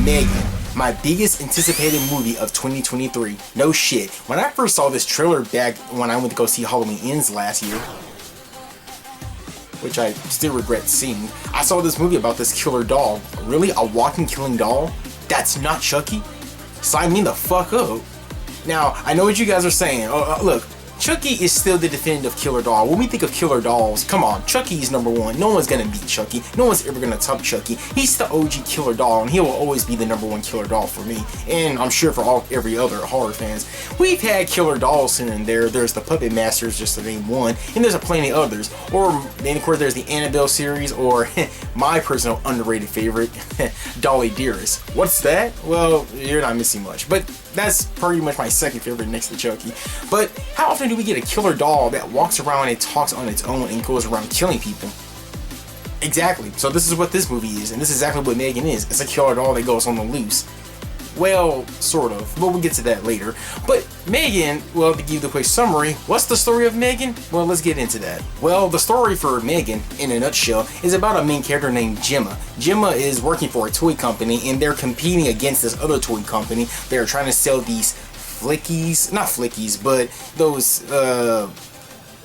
M3GAN, my biggest anticipated movie of 2023. No shit. When I first saw this trailer back when I went to go see Halloween Ends last year, which I still regret seeing, I saw this movie about this killer doll. Really? A walking killing doll? That's not Chucky? Sign me the fuck up. Now, I know what you guys are saying. Look, Chucky is still the definitive killer doll. When we think of killer dolls, come on, Chucky is number one. No one's gonna beat Chucky. No one's ever gonna top Chucky. He's the OG killer doll, and he will always be the number one killer doll for me. And I'm sure for every other horror fans. We've had killer dolls here and there. There's the Puppet Masters, just to name one, and there's a plenty others. Or then of course there's the Annabelle series, or my personal underrated favorite, Dolly Dearest. What's that? Well, you're not missing much. But that's pretty much my second favorite next to Chucky. But how often do we get a killer doll that walks around and talks on its own and goes around killing people? Exactly. So this is what this movie is, and this is exactly what M3GAN is. It's a killer doll that goes on the loose. Well, sort of, but we'll get to that later. But M3GAN, well, to give you the quick summary, what's the story of M3GAN? Well, let's get into that. Well, the story for M3GAN, in a nutshell, is about a main character named Gemma. Gemma is working for a toy company, and they're competing against this other toy company. They're trying to sell these flickies, not flickies, but those,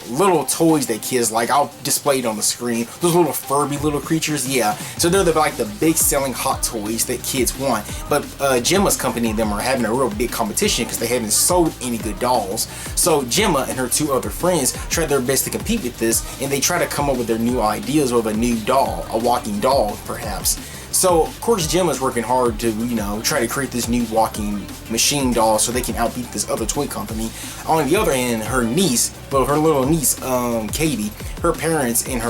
little toys that kids like. I'll display it on the screen. Those little Furby little creatures, yeah. So they're like the big selling hot toys that kids want. But Gemma's company and them are having a real big competition because they haven't sold any good dolls. So Gemma and her two other friends try their best to compete with this, and they try to come up with their new ideas of a new doll, a walking doll perhaps. So, of course, Gemma's working hard to, you know, try to create this new walking machine doll so they can outbeat this other toy company. On the other end, her niece, well, her little niece, Katie, her parents and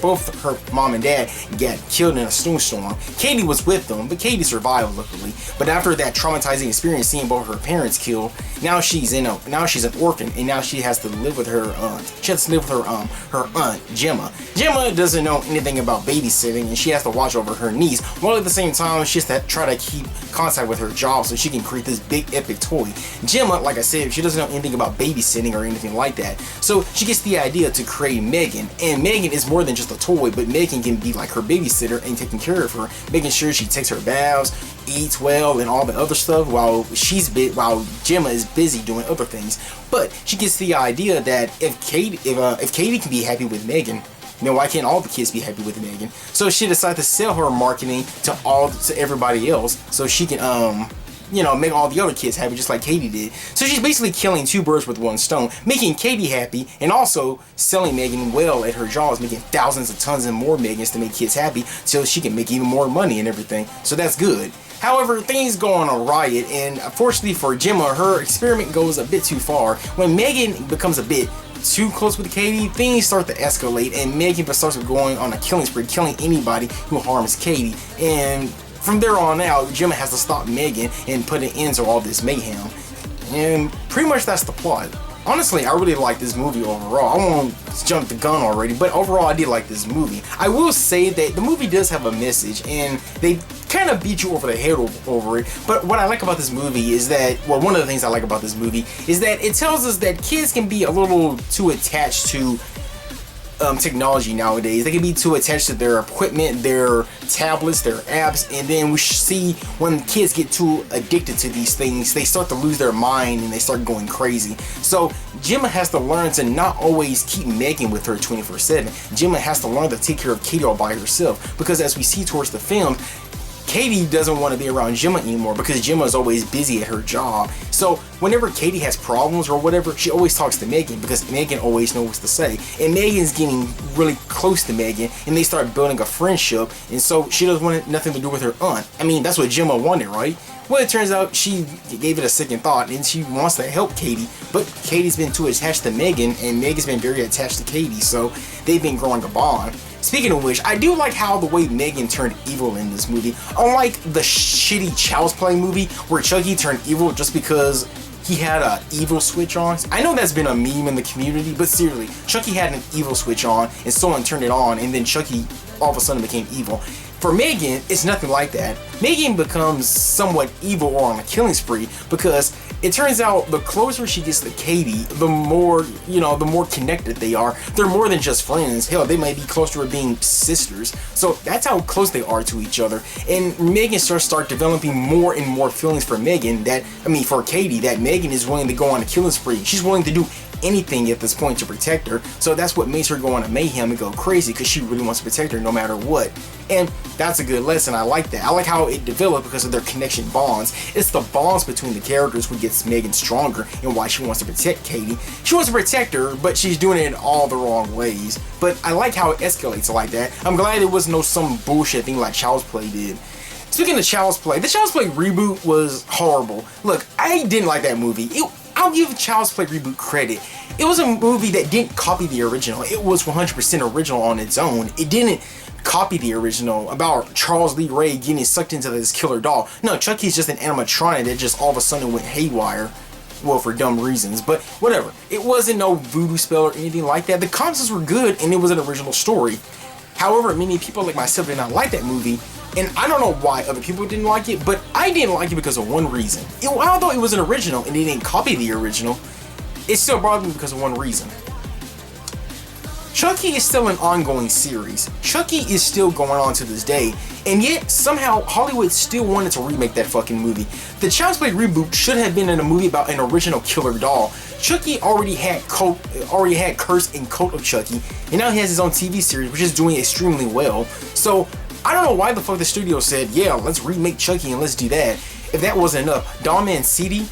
both her mom and dad got killed in a snowstorm. Katie was with them, but Katie survived luckily. But after that traumatizing experience, seeing both her parents killed, now she's an orphan, and now she has to live with her aunt. She has to live with her aunt, Gemma. Gemma doesn't know anything about babysitting, and she has to watch over her niece, while at the same time she has to try to keep contact with her job so she can create this big epic toy. Gemma, like I said, she doesn't know anything about babysitting or anything like that, so she gets the idea to create M3GAN. And M3GAN is more than just a toy, but M3GAN can be like her babysitter and taking care of her, making sure she takes her baths, eats well, and all the other stuff while Gemma is busy doing other things. But she gets the idea that if Katie can be happy with M3GAN, you know, why can't all the kids be happy with M3GAN? So she decided to sell her marketing to everybody else, so she can you know, make all the other kids happy just like Katie did. So she's basically killing two birds with one stone, making Katie happy and also selling M3GAN well at her jobs, making thousands of tons and more M3GANs to make kids happy so she can make even more money and everything. So that's good. However, things go on a riot, and unfortunately for Gemma, her experiment goes a bit too far. When M3GAN becomes a bit too close with Katie, things start to escalate, and M3GAN starts going on a killing spree, killing anybody who harms Katie. And from there on out, Gemma has to stop M3GAN and put an end to all this mayhem. And pretty much that's the plot. Honestly, I really like this movie overall. I won't jump the gun already, but overall I did like this movie. I will say that the movie does have a message, and they kind of beat you over the head over it. But what I like about this movie is that, well, one of the things I like about this movie is that it tells us that kids can be a little too attached to technology nowadays. They can be too attached to their equipment, their tablets, their apps, and then we see when kids get too addicted to these things, they start to lose their mind and they start going crazy. So Gemma has to learn to not always keep M3GAN with her 24/7. Gemma has to learn to take care of Katie all by herself, because as we see towards the film, Katie doesn't want to be around Gemma anymore because Gemma is always busy at her job. So whenever Katie has problems or whatever, she always talks to M3GAN because M3GAN always knows what to say. And M3GAN's getting really close to M3GAN, and they start building a friendship, and so she doesn't want nothing to do with her aunt. I mean, that's what Gemma wanted, right? Well, it turns out she gave it a second thought, and she wants to help Katie, but Katie's been too attached to M3GAN, and M3GAN's been very attached to Katie, so they've been growing a bond. Speaking of which, I do like how the way M3GAN turned evil in this movie. Unlike the shitty Child's Play movie where Chucky turned evil just because he had an evil switch on. I know that's been a meme in the community, but seriously, Chucky had an evil switch on and someone turned it on, and then Chucky all of a sudden became evil. For M3GAN, it's nothing like that. M3GAN becomes somewhat evil or on a killing spree because it turns out the closer she gets to Katie, the more, you know, the more connected they are. They're more than just friends. Hell, they might be closer to being sisters. So that's how close they are to each other. And Megan start developing more and more feelings for for Katie, that Megan is willing to go on a killing spree. She's willing to do anything at this point to protect her. So that's what makes her go on a mayhem and go crazy, because she really wants to protect her no matter what. And that's a good lesson. I like that. I like how it developed because of their connection bonds. It's the bonds between the characters what gets Megan stronger and why she wants to protect Katie. She wants to protect her, but she's doing it in all the wrong ways. But I like how it escalates like that. I'm glad it was no some bullshit thing like Child's Play did. Speaking of Child's Play, the Child's Play reboot was horrible. Look, I didn't like that movie. I'll give Child's Play reboot credit. It was a movie that didn't copy the original. It was 100% original on its own. It didn't copy the original about Charles Lee Ray getting sucked into this killer doll. No, Chucky's just an animatronic that just all of a sudden went haywire. Well, for dumb reasons, but whatever. It wasn't no voodoo spell or anything like that. The concepts were good and it was an original story. However, many people like myself did not like that movie. And I don't know why other people didn't like it, but I didn't like it because of one reason. Although it was an original and it didn't copy the original, it still bothered me because of one reason. Chucky is still an ongoing series. Chucky is still going on to this day, and yet somehow Hollywood still wanted to remake that fucking movie. The Child's Play reboot should have been in a movie about an original killer doll. Chucky already had Curse and Cult of Chucky, and now he has his own TV series, which is doing extremely well. So I don't know why the fuck the studio said, yeah, let's remake Chucky and let's do that. If that wasn't enough, Dom Mancini,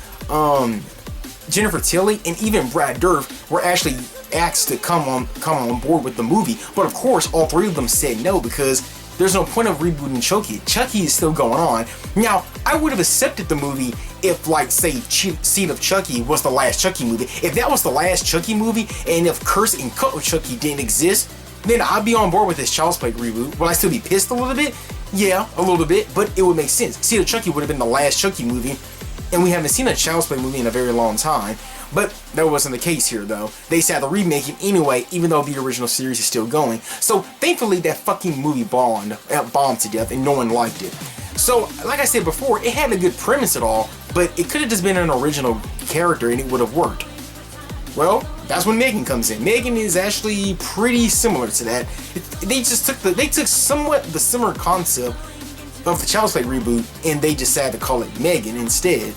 Jennifer Tilly, and even Brad Dourif were actually asked to come on board with the movie. But of course, all three of them said no, because there's no point of rebooting Chucky. Chucky is still going on. Now, I would have accepted the movie if, like, say, Seed of Chucky was the last Chucky movie. If that was the last Chucky movie, and if Curse and Cult of Chucky didn't exist, then I'd be on board with this Child's Play reboot. Would I still be pissed a little bit? Yeah, a little bit, but it would make sense. Seed of Chucky would have been the last Chucky movie, and we haven't seen a Child's Play movie in a very long time. But that wasn't the case here, though. They decided to remake it anyway, even though the original series is still going. So thankfully, that fucking movie bombed to death, and no one liked it. So, like I said before, it had a good premise at all, but it could have just been an original character, and it would have worked. Well, that's when M3GAN comes in. M3GAN is actually pretty similar to that. They took somewhat the similar concept of the Child's Play reboot, and they decided to call it M3GAN instead.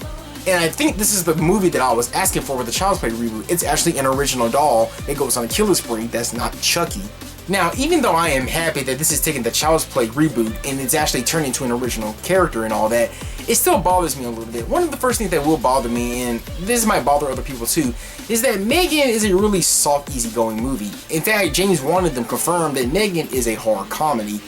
And I think this is the movie that I was asking for with the Child's Play reboot. It's actually an original doll that goes on a killing spree that's not Chucky. Now, even though I am happy that this is taking the Child's Play reboot and it's actually turned into an original character and all that, it still bothers me a little bit. One of the first things that will bother me, and this might bother other people too, is that M3GAN is a really soft, easygoing movie. In fact, James Wan of them confirmed that M3GAN is a horror comedy.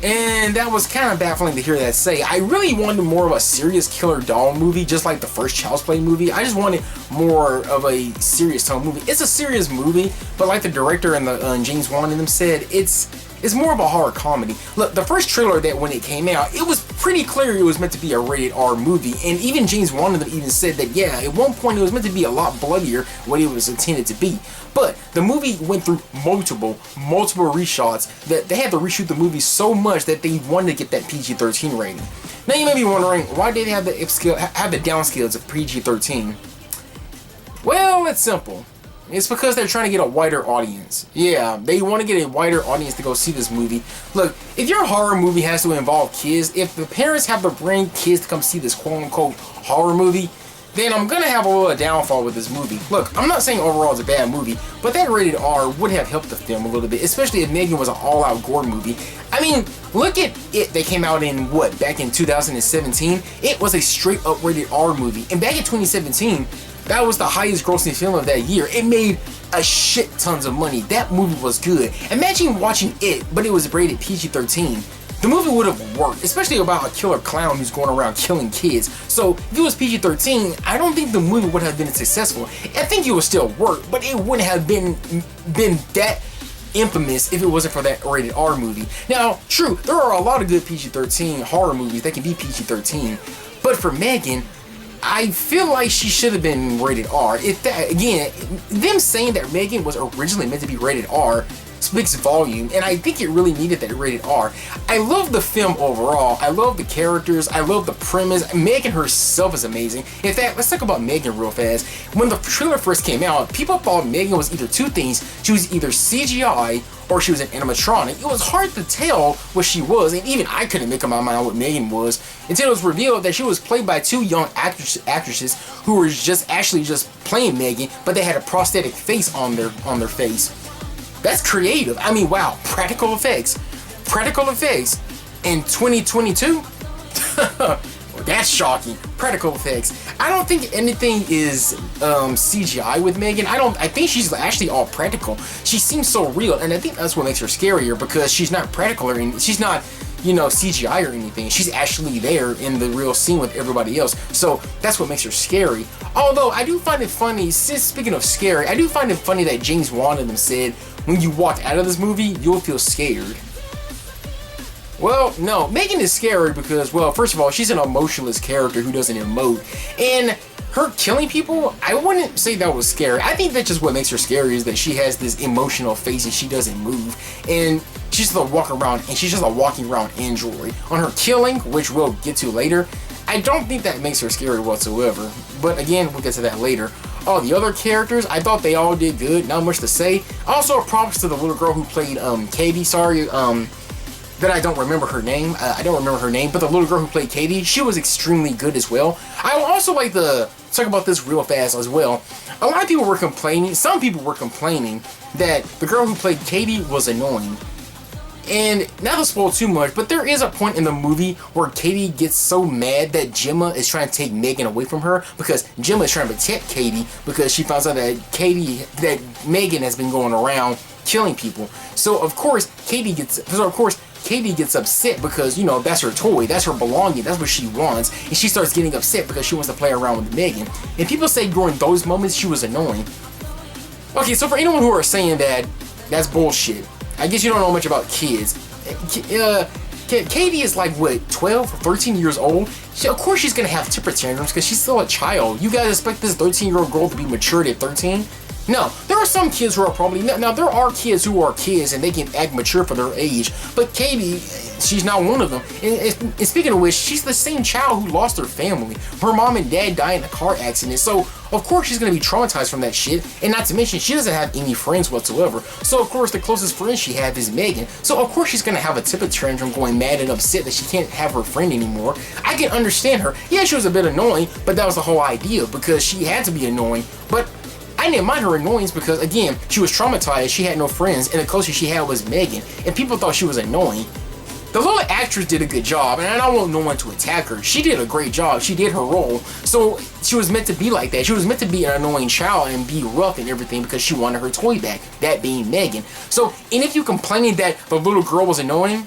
And that was kind of baffling to hear that say. I really wanted more of a serious killer doll movie, just like the first Child's Play movie. I just wanted more of a serious tone movie. It's a serious movie, but like the director and the James Wan and them said, it's more of a horror comedy. Look, the first trailer that when it came out, it was pretty clear it was meant to be a rated R movie, and even James Wan of them even said that, yeah, at one point it was meant to be a lot bloodier what it was intended to be. But the movie went through multiple reshots that they had to reshoot the movie so much that they wanted to get that PG-13 rating. Now you may be wondering, why did they have the downscales of PG-13? Well, it's simple. It's because they're trying to get a wider audience. Yeah, they want to get a wider audience to go see this movie. Look, if your horror movie has to involve kids, if the parents have to bring kids to come see this quote-unquote horror movie, then I'm gonna have a little downfall with this movie. Look, I'm not saying overall it's a bad movie, but that rated R would have helped the film a little bit, especially if M3GAN was an all-out gore movie. I mean, look at it. They came out in, what, back in 2017? It was a straight-up rated R movie. And back in 2017, that was the highest grossing film of that year. It made a shit tons of money. That movie was good. Imagine watching it, but it was rated PG-13. The movie would have worked, especially about a killer clown who's going around killing kids. So if it was PG-13, I don't think the movie would have been successful. I think it would still work, but it wouldn't have been that infamous if it wasn't for that rated R movie. Now, true, there are a lot of good PG-13 horror movies that can be PG-13, but for M3GAN, I feel like she should have been rated R. If that, again, them saying that M3GAN was originally meant to be rated R speaks volume, and I think it really needed that rated R. I love the film overall. I love the characters. I love the premise. M3GAN herself is amazing. In fact, let's talk about M3GAN real fast. When the trailer first came out, people thought M3GAN was either two things. She was either CGI or she was an animatronic. It was hard to tell what she was, and even I couldn't make up my mind what M3GAN was until it was revealed that she was played by two young actresses who were just playing M3GAN, but they had a prosthetic face on their face. That's creative. I mean, wow, practical effects in 2022. That's shocking. Practical effects. I don't think anything is CGI with M3GAN. I think she's actually all practical. She seems so real, and I think that's what makes her scarier, because she's not practical or anything. She's not, you know, CGI or anything. She's actually there in the real scene with everybody else. So that's what makes her scary. Although I do find it funny, speaking of scary, I do find it funny that James Wan and them said, when you walk out of this movie, you'll feel scared. Well, no, M3GAN is scary because, well, first of all, she's an emotionless character who doesn't emote. And her killing people, I wouldn't say that was scary. I think that's just what makes her scary, is that she has this emotional face and she doesn't move. And she's just a walking around android. On her killing, which we'll get to later, I don't think that makes her scary whatsoever. But again, we'll get to that later. All the other characters, I thought they all did good. Not much to say. Also, props to the little girl who played Katie. Sorry, that I don't remember her name. I don't remember her name, but the little girl who played Katie, she was extremely good as well. I would also like to talk about this real fast as well. A lot of people were complaining, some people were complaining that the girl who played Katie was annoying. And not to spoil too much, but there is a point in the movie where Katie gets so mad that Gemma is trying to take M3GAN away from her, because Gemma is trying to protect Katie because she finds out that M3GAN has been going around killing people. So of course Katie gets upset because, you know, that's her toy, that's her belonging, that's what she wants, and she starts getting upset because she wants to play around with M3GAN. And people say during those moments she was annoying. Okay, so for anyone who are saying that, that's bullshit. I guess you don't know much about kids. Katie is like, what, 12 or 13 years old? Of course she's gonna have temper tantrums because she's still a child. You guys expect this 13-year-old girl to be matured at 13? No, there are some kids who are probably, now there are kids who are kids and they can act mature for their age, but Katie, she's not one of them. And speaking of which, she's the same child who lost her family. Her mom and dad died in a car accident, so of course she's going to be traumatized from that shit, and not to mention she doesn't have any friends whatsoever. So of course the closest friend she has is M3GAN, so of course she's going to have a temper tantrum going mad and upset that she can't have her friend anymore. I can understand her. Yeah, she was a bit annoying, but that was the whole idea, because she had to be annoying. But I didn't mind her annoyance because, again, she was traumatized, she had no friends, and the closest she had was M3GAN, and people thought she was annoying. The little actress did a good job, and I don't want no one to attack her. She did a great job, she did her role, so she was meant to be like that. She was meant to be an annoying child and be rough and everything because she wanted her toy back, that being M3GAN. So, and if you complaining that the little girl was annoying,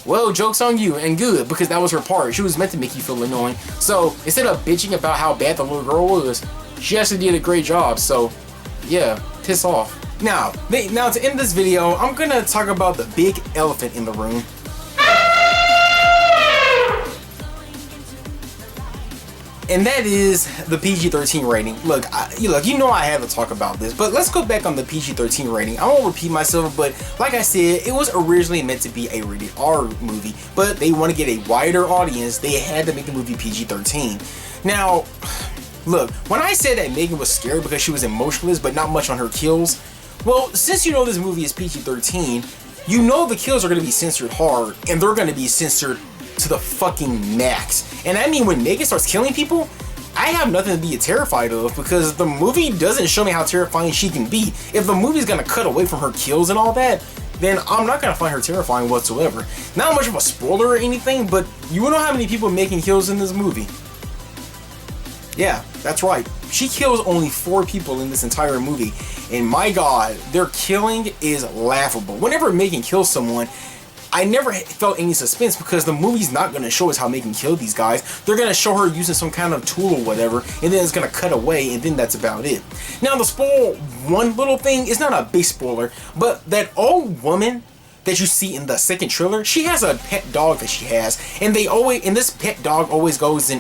well, joke's on you, and good, because that was her part. She was meant to make you feel annoying. So, instead of bitching about how bad the little girl was, she actually did a great job, so yeah, piss off. Now to end this video, I'm gonna talk about the big elephant in the room. And that is the PG-13 rating. Look, you know I had to talk about this, but let's go back on the PG-13 rating. I won't repeat myself, but like I said, it was originally meant to be a rated R movie, but they want to get a wider audience, they had to make the movie PG-13. Now, look, when I said that M3GAN was scary because she was emotionless but not much on her kills, well, since you know this movie is PG-13, you know the kills are going to be censored hard, and they're going to be censored to the fucking max. And I mean, when M3GAN starts killing people, I have nothing to be terrified of, because the movie doesn't show me how terrifying she can be. If the movie's going to cut away from her kills and all that, then I'm not going to find her terrifying whatsoever. Not much of a spoiler or anything, but you know how many people making kills in this movie? Yeah, that's right. She kills only 4 people in this entire movie, and my god, their killing is laughable. Whenever M3GAN kills someone, I never felt any suspense, because the movie's not going to show us how M3GAN killed these guys. They're going to show her using some kind of tool or whatever, and then it's going to cut away, and then that's about it. Now, the spoil one little thing, it's not a big spoiler, but that old woman that you see in the second trailer, she has a pet dog that she has, and this pet dog always goes in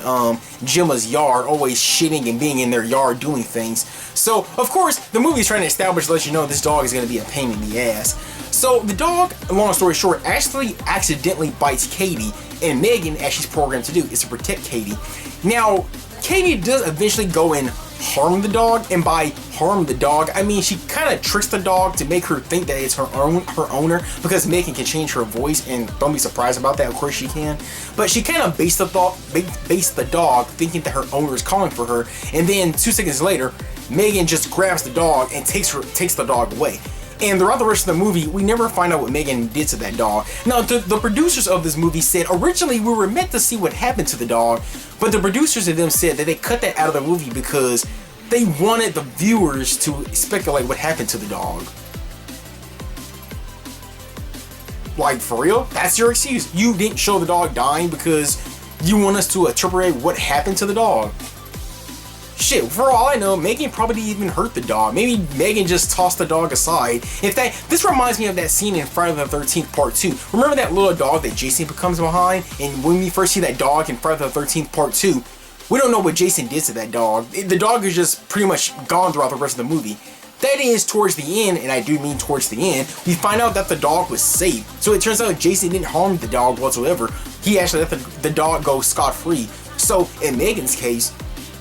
Gemma's yard, always shitting and being in their yard doing things. So of course the movie's trying to establish, let you know this dog is going to be a pain in the ass. So the dog, long story short, actually accidentally bites Katie, and Megan, as she's programmed to do, is to protect Katie. Now Katie does eventually go and harm the dog, and by harm the dog, I mean she kind of tricks the dog to make her think that it's her owner, because Megan can change her voice, and don't be surprised about that, of course she can. But she kind of based the dog thinking that her owner is calling for her, and then 2 seconds later, Megan just grabs the dog and takes the dog away. And throughout the rest of the movie, we never find out what Megan did to that dog. Now, the producers of this movie said originally we were meant to see what happened to the dog, but the producers of them said that they cut that out of the movie because they wanted the viewers to speculate what happened to the dog. Like, for real? That's your excuse? You didn't show the dog dying because you want us to interpret what happened to the dog? Shit, for all I know, Megan probably didn't even hurt the dog. Maybe Megan just tossed the dog aside. In fact, this reminds me of that scene in Friday the 13th Part 2. Remember that little dog that Jason becomes behind? And when we first see that dog in Friday the 13th Part 2, we don't know what Jason did to that dog. The dog is just pretty much gone throughout the rest of the movie. That is, towards the end, and I do mean towards the end, we find out that the dog was safe. So it turns out Jason didn't harm the dog whatsoever. He actually let the dog go scot-free. So in Megan's case,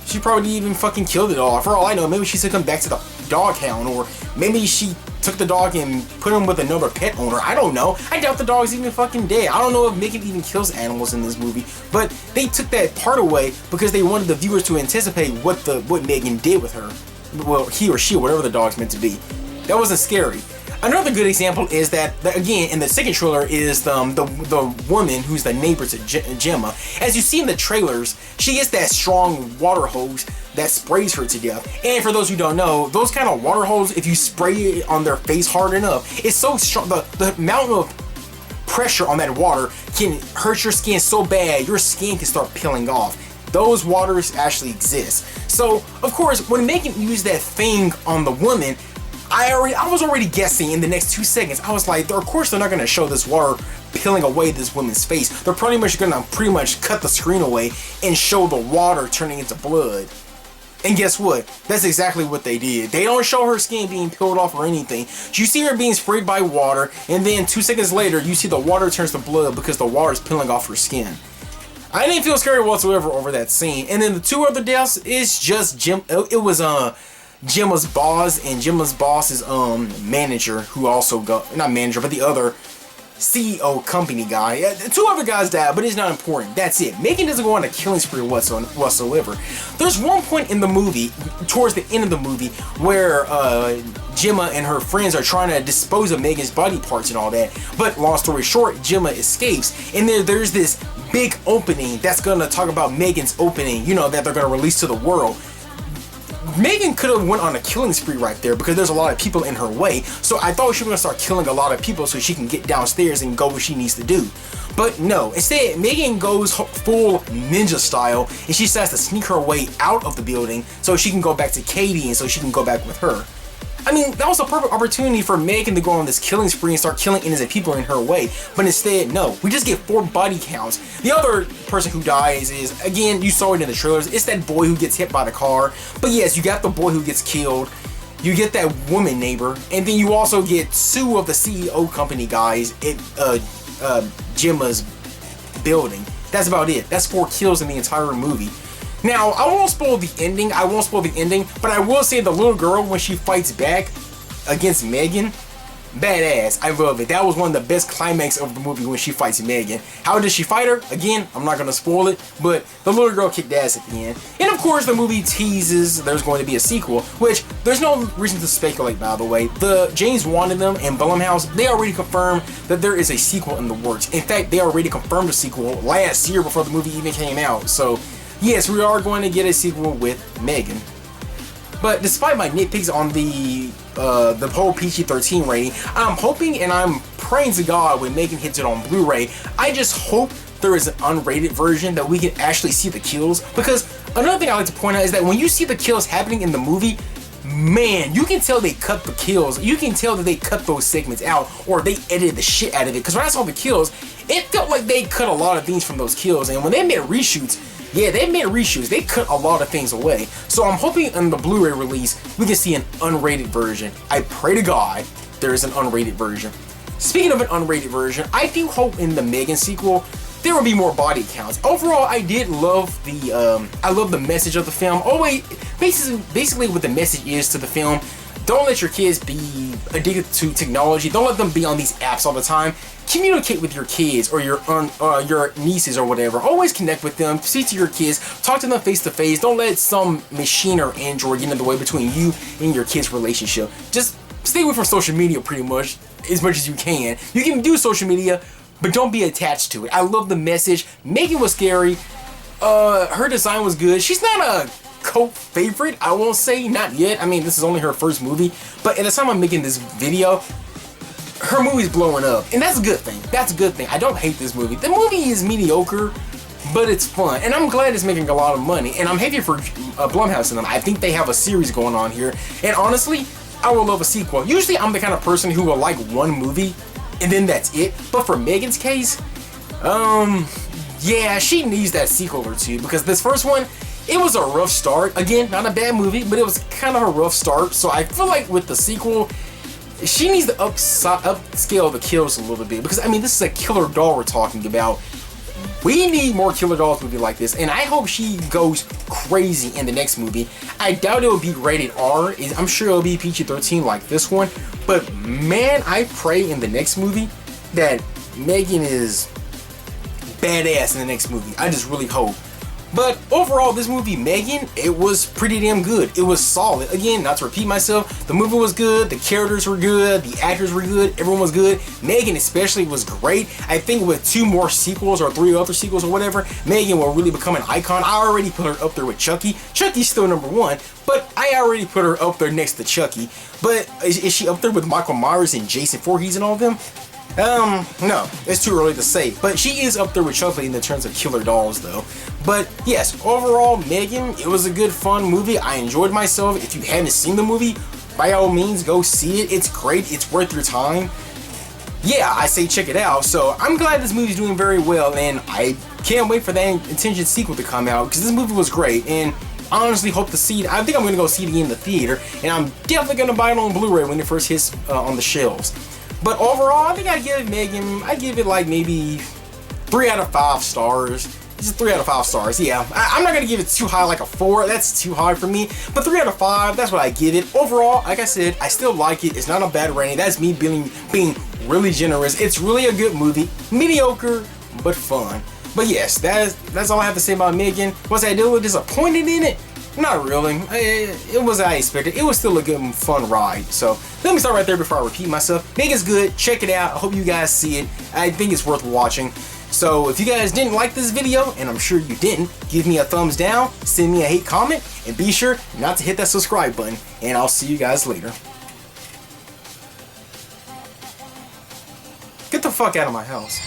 she probably didn't even fucking kill the dog. For all I know, maybe she took him back to the dog hound, or maybe she took the dog and put him with another pet owner. I don't know. I doubt the dog's even fucking dead. I don't know if Megan even kills animals in this movie, but they took that part away because they wanted the viewers to anticipate what Megan did with her. Well, he or she, whatever the dog's meant to be. That wasn't scary. Another good example is that again, in the second trailer, is the woman who's the neighbor to Gemma. As you see in the trailers, she gets that strong water hose that sprays her to death. And for those who don't know, those kind of water hose, if you spray it on their face hard enough, it's so strong, the amount of pressure on that water can hurt your skin so bad, your skin can start peeling off. Those waters actually exist. So, of course, when Megan used that thing on the woman, I was already guessing in the next 2 seconds. I was like, of course they're not going to show this water peeling away this woman's face. They're pretty much going to cut the screen away and show the water turning into blood. And guess what? That's exactly what they did. They don't show her skin being peeled off or anything. You see her being sprayed by water, and then 2 seconds later, you see the water turns to blood because the water is peeling off her skin. I didn't feel scary whatsoever over that scene. And then the two other deaths is just Gemma's boss and Gemma's boss's manager, who also not manager, but the other CEO company guy. Two other guys died, but it's not important. That's it. Megan doesn't go on a killing spree whatsoever. There's one point in the movie, towards the end of the movie, where Gemma and her friends are trying to dispose of Megan's body parts and all that. But long story short, Gemma escapes, and there's this big opening that's gonna talk about Megan's opening, you know, that they're gonna release to the world. Megan could have went on a killing spree right there because there's a lot of people in her way. So I thought she was gonna start killing a lot of people so she can get downstairs and go what she needs to do. But no, instead Megan goes full ninja style and she starts to sneak her way out of the building so she can go back to Katie and so she can go back with her. I mean, that was a perfect opportunity for Megan to go on this killing spree and start killing innocent people in her way. But instead, no. We just get 4 body counts. The other person who dies is, again, you saw it in the trailers, it's that boy who gets hit by the car. But yes, you got the boy who gets killed. You get that woman neighbor. And then you also get 2 of the CEO company guys at Gemma's building. That's about it. That's 4 kills in the entire movie. Now, I won't spoil the ending, but I will say the little girl, when she fights back against Megan, badass. I love it. That was one of the best climax of the movie when she fights Megan. How did she fight her? Again, I'm not going to spoil it, but the little girl kicked ass at the end. And of course, the movie teases there's going to be a sequel, which there's no reason to speculate, by the way. The James Wan and them and Blumhouse, they already confirmed that there is a sequel in the works. In fact, they already confirmed a sequel last year before the movie even came out. So yes, we are going to get a sequel with Megan. But despite my nitpicks on the whole PG-13 rating, I'm hoping and I'm praying to God when Megan hits it on Blu-ray, I just hope there is an unrated version that we can actually see the kills. Because another thing I like to point out is that when you see the kills happening in the movie, man, you can tell they cut the kills. You can tell that they cut those segments out, or they edited the shit out of it. Because when I saw the kills, it felt like they cut a lot of things from those kills. And when they made reshoots, yeah, they made reshoots. They cut a lot of things away. So I'm hoping in the Blu-ray release, we can see an unrated version. I pray to God there is an unrated version. Speaking of an unrated version, I do hope in the M3GAN sequel, there will be more body counts. Overall, I did love the message of the film. Always, basically what the message is to the film, don't let your kids be addicted to technology. Don't let them be on these apps all the time. Communicate with your kids or your nieces or whatever. Always connect with them. Speak to your kids. Talk to them face to face. Don't let some machine or android get in the way between you and your kids' relationship. Just stay away from social media pretty much as you can. You can do social media, but don't be attached to it. I love the message. M3GAN was scary. Her design was good. She's not a cult favorite, I won't say, not yet. I mean, this is only her first movie, but at the time I'm making this video, her movie's blowing up, and that's a good thing. That's a good thing. I don't hate this movie. The movie is mediocre, but it's fun, and I'm glad it's making a lot of money, and I'm happy for Blumhouse and them. I think they have a series going on here, and honestly, I would love a sequel. Usually, I'm the kind of person who will like one movie, and then that's it, but for M3GAN's case, yeah, she needs that sequel or two, because this first one, it was a rough start. Again, not a bad movie, but it was kind of a rough start. So I feel like with the sequel, she needs to upscale the kills a little bit. Because, I mean, this is a killer doll we're talking about. We need more killer dolls movie like this. And I hope she goes crazy in the next movie. I doubt it will be rated R. I'm sure it'll be PG-13 like this one. But, man, I pray in the next movie that M3GAN is badass in the next movie. I just really hope. But overall, this movie, M3GAN, it was pretty damn good. It was solid. Again, not to repeat myself, the movie was good, the characters were good, the actors were good, everyone was good. M3GAN especially was great. I think with 2 more sequels or 3 other sequels or whatever, M3GAN will really become an icon. I already put her up there with Chucky. Chucky's still #1, but I already put her up there next to Chucky. But is she up there with Michael Myers and Jason Voorhees and all of them? No, it's too early to say, but she is up there with Chucky in the terms of killer dolls though. But yes, overall, M3GAN, it was a good fun movie. I enjoyed myself. If you haven't seen the movie, by all means, go see it. It's great. It's worth your time. Yeah, I say check it out. So I'm glad this movie's doing very well, and I can't wait for that intention sequel to come out, because this movie was great, and I honestly hope to see it. I think I'm going to go see it again in the theater, and I'm definitely going to buy it on Blu-ray when it first hits on the shelves. But overall, I think I give M3GAN, I give it like maybe 3 out of 5 stars. Just 3 out of 5 stars, yeah. I'm not gonna give it too high, like a 4, that's too high for me. But 3 out of 5, that's what I give it. Overall, like I said, I still like it. It's not a bad rating. That's me being really generous. It's really a good movie. Mediocre, but fun. But yes, that's all I have to say about M3GAN. Was I a little disappointed in it? Not really. It was as I expected. It was still a good, fun ride. So let me start right there before I repeat myself. M3GAN's good. Check it out. I hope you guys see it. I think it's worth watching. So if you guys didn't like this video, and I'm sure you didn't, give me a thumbs down, send me a hate comment, and be sure not to hit that subscribe button. And I'll see you guys later. Get the fuck out of my house.